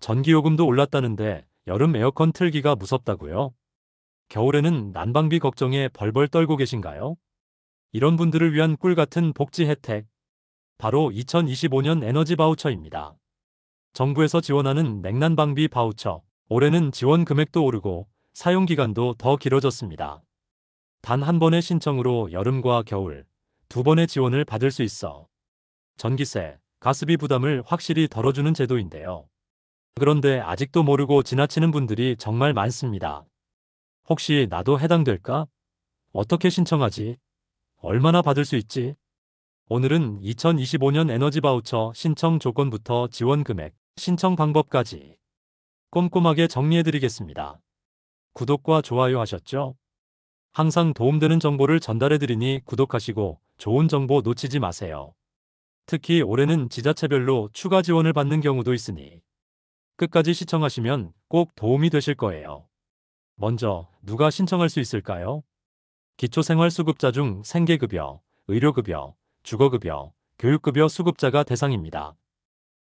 전기요금도 올랐다는데 여름 에어컨 틀기가 무섭다고요? 겨울에는 난방비 걱정에 벌벌 떨고 계신가요? 이런 분들을 위한 꿀 같은 복지 혜택, 바로 2025년 에너지 바우처입니다. 정부에서 지원하는 냉난방비 바우처, 올해는 지원 금액도 오르고 사용 기간도 더 길어졌습니다. 단 한 번의 신청으로 여름과 겨울, 두 번의 지원을 받을 수 있어 전기세, 가스비 부담을 확실히 덜어주는 제도인데요. 그런데 아직도 모르고 지나치는 분들이 정말 많습니다. 혹시 나도 해당될까? 어떻게 신청하지? 얼마나 받을 수 있지? 오늘은 2025년 에너지 바우처 신청 조건부터 지원 금액, 신청 방법까지 꼼꼼하게 정리해드리겠습니다. 구독과 좋아요 하셨죠? 항상 도움되는 정보를 전달해드리니 구독하시고 좋은 정보 놓치지 마세요. 특히 올해는 지자체별로 추가 지원을 받는 경우도 있으니 끝까지 시청하시면 꼭 도움이 되실 거예요. 먼저 누가 신청할 수 있을까요? 기초생활수급자 중 생계급여, 의료급여, 주거급여, 교육급여 수급자가 대상입니다.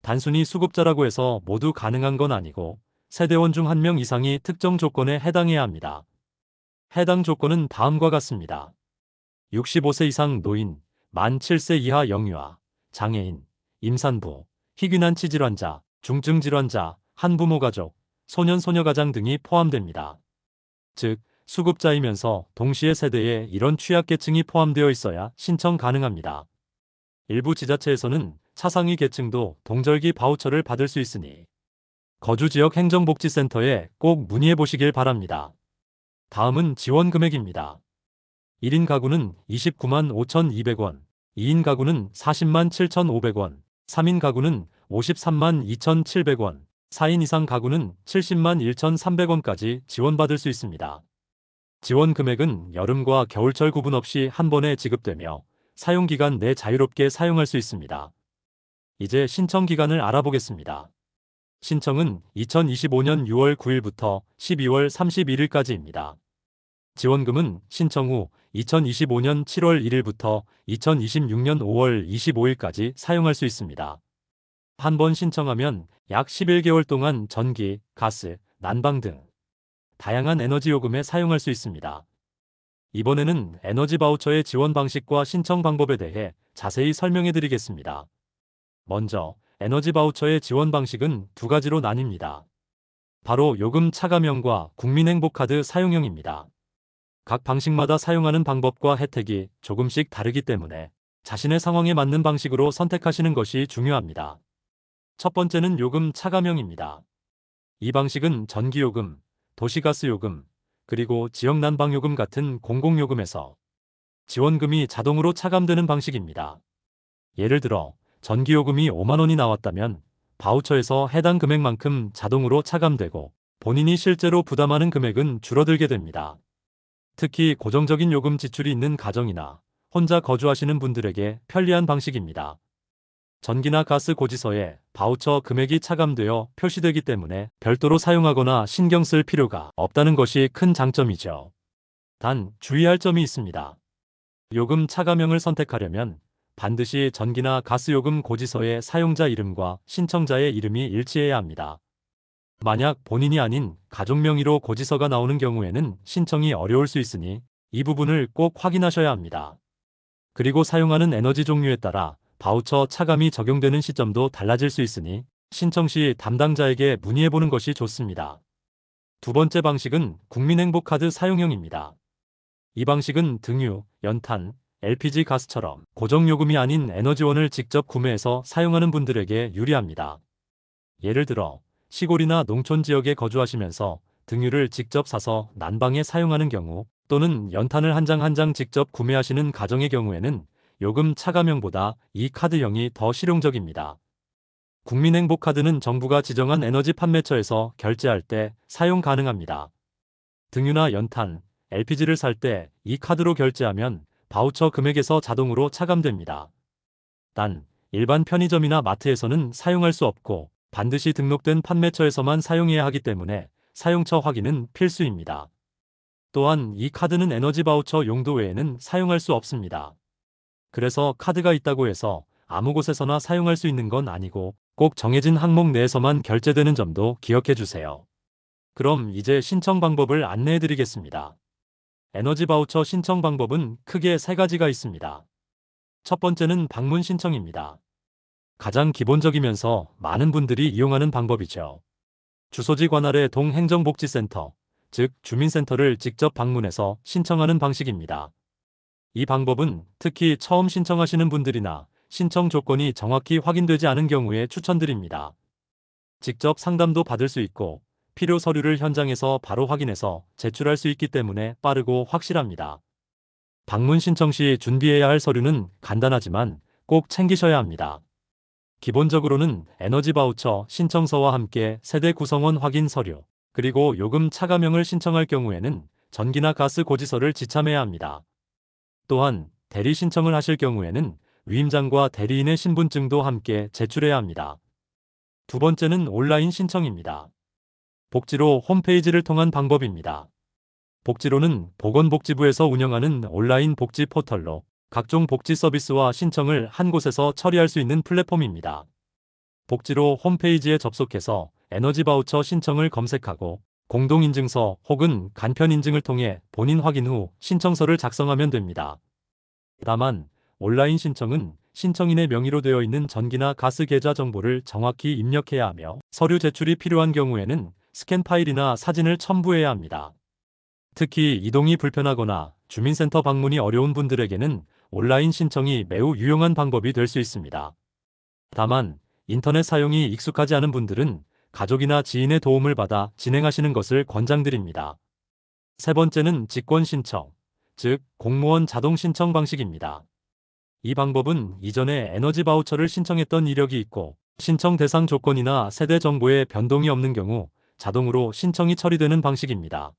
단순히 수급자라고 해서 모두 가능한 건 아니고 세대원 중 한 명 이상이 특정 조건에 해당해야 합니다. 해당 조건은 다음과 같습니다. 65세 이상 노인, 만 7세 이하 영유아, 장애인, 임산부, 희귀난 치질환자, 중증 질환자, 한부모 가족, 소년 소녀 가장 등이 포함됩니다. 즉, 수급자이면서 동시에 세대에 이런 취약계층이 포함되어 있어야 신청 가능합니다. 일부 지자체에서는 차상위 계층도 동절기 바우처를 받을 수 있으니 거주지역 행정복지센터에 꼭 문의해 보시길 바랍니다. 다음은 지원 금액입니다. 1인 가구는 29만 5,200원, 2인 가구는 40만 7,500원, 3인 가구는 53만 2,700원, 4인 이상 가구는 70만 1,300원까지 지원받을 수 있습니다. 지원 금액은 여름과 겨울철 구분 없이 한 번에 지급되며 사용기간 내 자유롭게 사용할 수 있습니다. 이제 신청 기간을 알아보겠습니다. 신청은 2025년 6월 9일부터 12월 31일까지입니다. 지원금은 신청 후 2025년 7월 1일부터 2026년 5월 25일까지 사용할 수 있습니다. 한 번 신청하면 약 11개월 동안 전기, 가스, 난방 등 다양한 에너지 요금에 사용할 수 있습니다. 이번에는 에너지 바우처의 지원 방식과 신청 방법에 대해 자세히 설명해 드리겠습니다. 먼저 에너지 바우처의 지원 방식은 두 가지로 나뉩니다. 바로 요금 차감형과 국민행복카드 사용형입니다. 각 방식마다 사용하는 방법과 혜택이 조금씩 다르기 때문에 자신의 상황에 맞는 방식으로 선택하시는 것이 중요합니다. 첫 번째는 요금 차감형입니다. 이 방식은 전기요금, 도시가스요금, 그리고 지역난방요금 같은 공공요금에서 지원금이 자동으로 차감되는 방식입니다. 예를 들어 전기요금이 5만 원이 나왔다면 바우처에서 해당 금액만큼 자동으로 차감되고 본인이 실제로 부담하는 금액은 줄어들게 됩니다. 특히 고정적인 요금 지출이 있는 가정이나 혼자 거주하시는 분들에게 편리한 방식입니다. 전기나 가스 고지서에 바우처 금액이 차감되어 표시되기 때문에 별도로 사용하거나 신경 쓸 필요가 없다는 것이 큰 장점이죠. 단, 주의할 점이 있습니다. 요금 차감형을 선택하려면 반드시 전기나 가스 요금 고지서의 사용자 이름과 신청자의 이름이 일치해야 합니다. 만약 본인이 아닌 가족 명의로 고지서가 나오는 경우에는 신청이 어려울 수 있으니 이 부분을 꼭 확인하셔야 합니다. 그리고 사용하는 에너지 종류에 따라 바우처 차감이 적용되는 시점도 달라질 수 있으니 신청 시 담당자에게 문의해보는 것이 좋습니다. 두 번째 방식은 국민행복카드 사용형입니다. 이 방식은 등유, 연탄, LPG 가스처럼 고정요금이 아닌 에너지원을 직접 구매해서 사용하는 분들에게 유리합니다. 예를 들어 시골이나 농촌 지역에 거주하시면서 등유를 직접 사서 난방에 사용하는 경우 또는 연탄을 한 장 한 장 직접 구매하시는 가정의 경우에는 요금 차감형보다 이 카드형이 더 실용적입니다. 국민행복카드는 정부가 지정한 에너지 판매처에서 결제할 때 사용 가능합니다. 등유나 연탄, LPG를 살 때 이 카드로 결제하면 바우처 금액에서 자동으로 차감됩니다. 단, 일반 편의점이나 마트에서는 사용할 수 없고 반드시 등록된 판매처에서만 사용해야 하기 때문에 사용처 확인은 필수입니다. 또한 이 카드는 에너지 바우처 용도 외에는 사용할 수 없습니다. 그래서 카드가 있다고 해서 아무 곳에서나 사용할 수 있는 건 아니고 꼭 정해진 항목 내에서만 결제되는 점도 기억해 주세요. 그럼 이제 신청 방법을 안내해 드리겠습니다. 에너지 바우처 신청 방법은 크게 세 가지가 있습니다. 첫 번째는 방문 신청입니다. 가장 기본적이면서 많은 분들이 이용하는 방법이죠. 주소지 관할의 동행정복지센터, 즉 주민센터를 직접 방문해서 신청하는 방식입니다. 이 방법은 특히 처음 신청하시는 분들이나 신청 조건이 정확히 확인되지 않은 경우에 추천드립니다. 직접 상담도 받을 수 있고 필요 서류를 현장에서 바로 확인해서 제출할 수 있기 때문에 빠르고 확실합니다. 방문 신청 시 준비해야 할 서류는 간단하지만 꼭 챙기셔야 합니다. 기본적으로는 에너지 바우처 신청서와 함께 세대 구성원 확인 서류, 그리고 요금 차감형을 신청할 경우에는 전기나 가스 고지서를 지참해야 합니다. 또한 대리 신청을 하실 경우에는 위임장과 대리인의 신분증도 함께 제출해야 합니다. 두 번째는 온라인 신청입니다. 복지로 홈페이지를 통한 방법입니다. 복지로는 보건복지부에서 운영하는 온라인 복지 포털로 각종 복지 서비스와 신청을 한 곳에서 처리할 수 있는 플랫폼입니다. 복지로 홈페이지에 접속해서 에너지 바우처 신청을 검색하고 공동인증서 혹은 간편인증을 통해 본인 확인 후 신청서를 작성하면 됩니다. 다만 온라인 신청은 신청인의 명의로 되어 있는 전기나 가스 계좌 정보를 정확히 입력해야 하며 서류 제출이 필요한 경우에는 스캔 파일이나 사진을 첨부해야 합니다. 특히 이동이 불편하거나 주민센터 방문이 어려운 분들에게는 온라인 신청이 매우 유용한 방법이 될 수 있습니다. 다만 인터넷 사용이 익숙하지 않은 분들은 가족이나 지인의 도움을 받아 진행하시는 것을 권장드립니다. 세 번째는 직권 신청, 즉 공무원 자동 신청 방식입니다. 이 방법은 이전에 에너지 바우처를 신청했던 이력이 있고 신청 대상 조건이나 세대 정보에 변동이 없는 경우 자동으로 신청이 처리되는 방식입니다.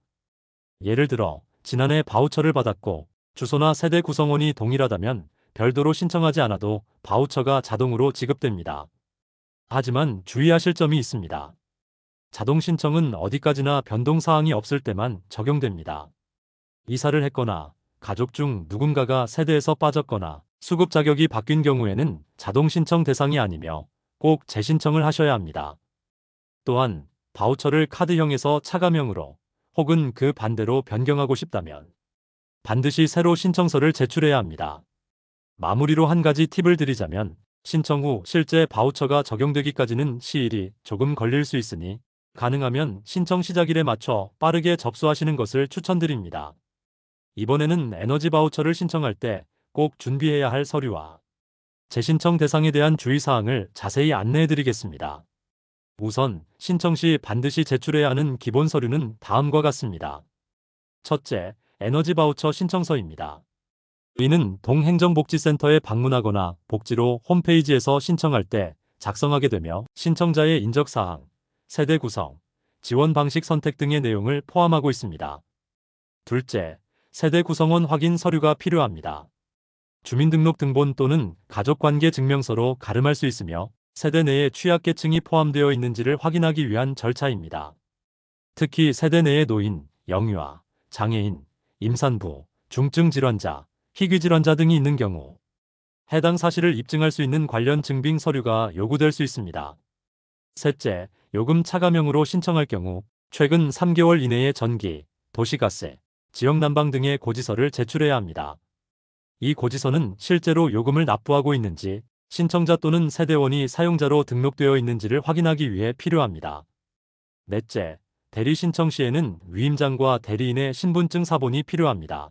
예를 들어 지난해 바우처를 받았고 주소나 세대 구성원이 동일하다면 별도로 신청하지 않아도 바우처가 자동으로 지급됩니다. 하지만 주의하실 점이 있습니다. 자동 신청은 어디까지나 변동 사항이 없을 때만 적용됩니다. 이사를 했거나 가족 중 누군가가 세대에서 빠졌거나 수급 자격이 바뀐 경우에는 자동 신청 대상이 아니며 꼭 재신청을 하셔야 합니다. 또한 바우처를 카드형에서 차감형으로 혹은 그 반대로 변경하고 싶다면 반드시 새로 신청서를 제출해야 합니다. 마무리로 한 가지 팁을 드리자면 신청 후 실제 바우처가 적용되기까지는 시일이 조금 걸릴 수 있으니 가능하면 신청 시작일에 맞춰 빠르게 접수하시는 것을 추천드립니다. 이번에는 에너지 바우처를 신청할 때 꼭 준비해야 할 서류와 재신청 대상에 대한 주의사항을 자세히 안내해 드리겠습니다. 우선 신청 시 반드시 제출해야 하는 기본 서류는 다음과 같습니다. 첫째, 에너지 바우처 신청서입니다. 이는 동행정복지센터에 방문하거나 복지로 홈페이지에서 신청할 때 작성하게 되며 신청자의 인적사항, 세대 구성, 지원 방식 선택 등의 내용을 포함하고 있습니다. 둘째, 세대 구성원 확인 서류가 필요합니다. 주민등록 등본 또는 가족관계 증명서로 가름할 수 있으며 세대 내에 취약계층이 포함되어 있는지를 확인하기 위한 절차입니다. 특히 세대 내의 노인, 영유아, 장애인, 임산부, 중증 질환자, 희귀 질환자 등이 있는 경우 해당 사실을 입증할 수 있는 관련 증빙 서류가 요구될 수 있습니다. 셋째, 요금 차감형으로 신청할 경우 최근 3개월 이내의 전기, 도시가스, 지역난방 등의 고지서를 제출해야 합니다. 이 고지서는 실제로 요금을 납부하고 있는지 신청자 또는 세대원이 사용자로 등록되어 있는지를 확인하기 위해 필요합니다. 넷째, 대리 신청 시에는 위임장과 대리인의 신분증 사본이 필요합니다.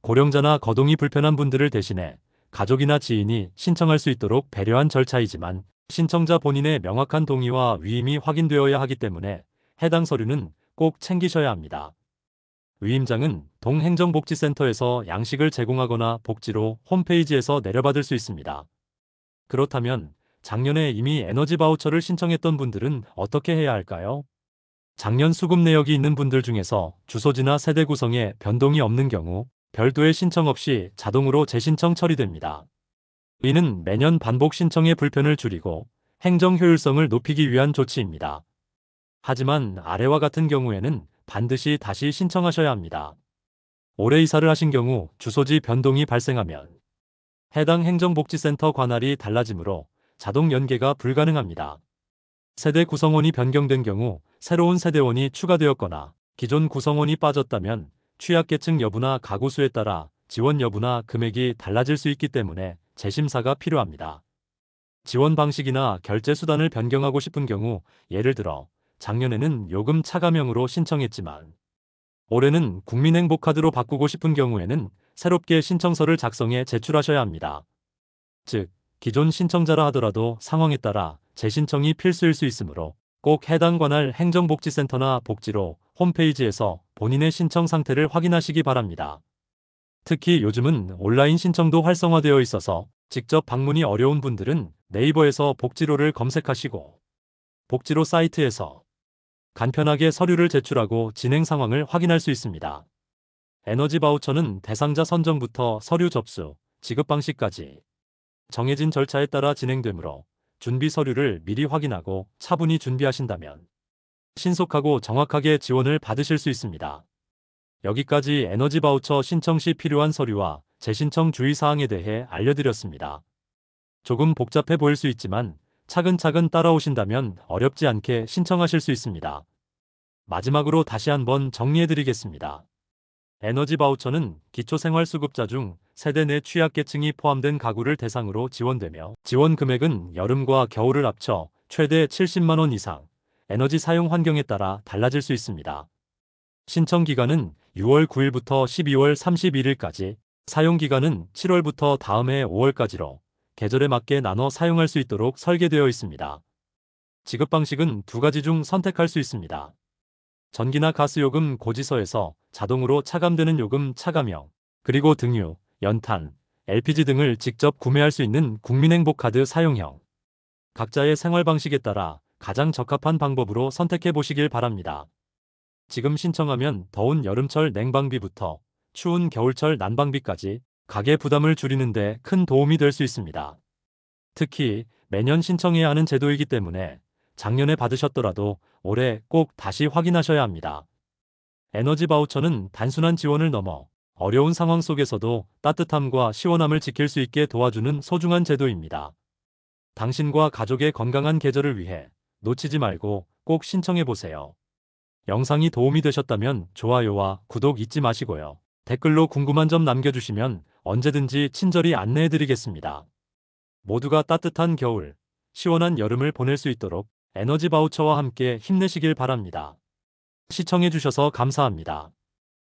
고령자나 거동이 불편한 분들을 대신해 가족이나 지인이 신청할 수 있도록 배려한 절차이지만 신청자 본인의 명확한 동의와 위임이 확인되어야 하기 때문에 해당 서류는 꼭 챙기셔야 합니다. 위임장은 동행정복지센터에서 양식을 제공하거나 복지로 홈페이지에서 내려받을 수 있습니다. 그렇다면 작년에 이미 에너지 바우처를 신청했던 분들은 어떻게 해야 할까요? 작년 수급 내역이 있는 분들 중에서 주소지나 세대 구성에 변동이 없는 경우 별도의 신청 없이 자동으로 재신청 처리됩니다. 이는 매년 반복 신청의 불편을 줄이고 행정 효율성을 높이기 위한 조치입니다. 하지만 아래와 같은 경우에는 반드시 다시 신청하셔야 합니다. 올해 이사를 하신 경우 주소지 변동이 발생하면 해당 행정복지센터 관할이 달라지므로 자동 연계가 불가능합니다. 세대 구성원이 변경된 경우 새로운 세대원이 추가되었거나 기존 구성원이 빠졌다면 취약계층 여부나 가구 수에 따라 지원 여부나 금액이 달라질 수 있기 때문에 재심사가 필요합니다. 지원 방식이나 결제 수단을 변경하고 싶은 경우, 예를 들어 작년에는 요금 차감형으로 신청했지만 올해는 국민행복카드로 바꾸고 싶은 경우에는 새롭게 신청서를 작성해 제출하셔야 합니다. 즉, 기존 신청자라 하더라도 상황에 따라 재신청이 필수일 수 있으므로 꼭 해당 관할 행정복지센터나 복지로 홈페이지에서 본인의 신청 상태를 확인하시기 바랍니다. 특히 요즘은 온라인 신청도 활성화되어 있어서 직접 방문이 어려운 분들은 네이버에서 복지로를 검색하시고 복지로 사이트에서 간편하게 서류를 제출하고 진행 상황을 확인할 수 있습니다. 에너지 바우처는 대상자 선정부터 서류 접수, 지급 방식까지 정해진 절차에 따라 진행되므로 준비 서류를 미리 확인하고 차분히 준비하신다면 신속하고 정확하게 지원을 받으실 수 있습니다. 여기까지 에너지 바우처 신청 시 필요한 서류와 재신청 주의사항에 대해 알려드렸습니다. 조금 복잡해 보일 수 있지만 차근차근 따라오신다면 어렵지 않게 신청하실 수 있습니다. 마지막으로 다시 한번 정리해드리겠습니다. 에너지 바우처는 기초생활수급자 중 세대 내 취약계층이 포함된 가구를 대상으로 지원되며 지원 금액은 여름과 겨울을 합쳐 최대 70만 원 이상, 에너지 사용 환경에 따라 달라질 수 있습니다. 신청 기간은 6월 9일부터 12월 31일까지, 사용 기간은 7월부터 다음해 5월까지로 계절에 맞게 나눠 사용할 수 있도록 설계되어 있습니다. 지급 방식은 두 가지 중 선택할 수 있습니다. 전기나 가스 요금 고지서에서 자동으로 차감되는 요금 차감형, 그리고 등유, 연탄, LPG 등을 직접 구매할 수 있는 국민행복카드 사용형. 각자의 생활 방식에 따라 가장 적합한 방법으로 선택해 보시길 바랍니다. 지금 신청하면 더운 여름철 냉방비부터 추운 겨울철 난방비까지 가계 부담을 줄이는 데 큰 도움이 될 수 있습니다. 특히 매년 신청해야 하는 제도이기 때문에 작년에 받으셨더라도 올해 꼭 다시 확인하셔야 합니다. 에너지 바우처는 단순한 지원을 넘어 어려운 상황 속에서도 따뜻함과 시원함을 지킬 수 있게 도와주는 소중한 제도입니다. 당신과 가족의 건강한 계절을 위해 놓치지 말고 꼭 신청해 보세요. 영상이 도움이 되셨다면 좋아요와 구독 잊지 마시고요. 댓글로 궁금한 점 남겨주시면 언제든지 친절히 안내해 드리겠습니다. 모두가 따뜻한 겨울, 시원한 여름을 보낼 수 있도록 에너지 바우처와 함께 힘내시길 바랍니다. 시청해 주셔서 감사합니다.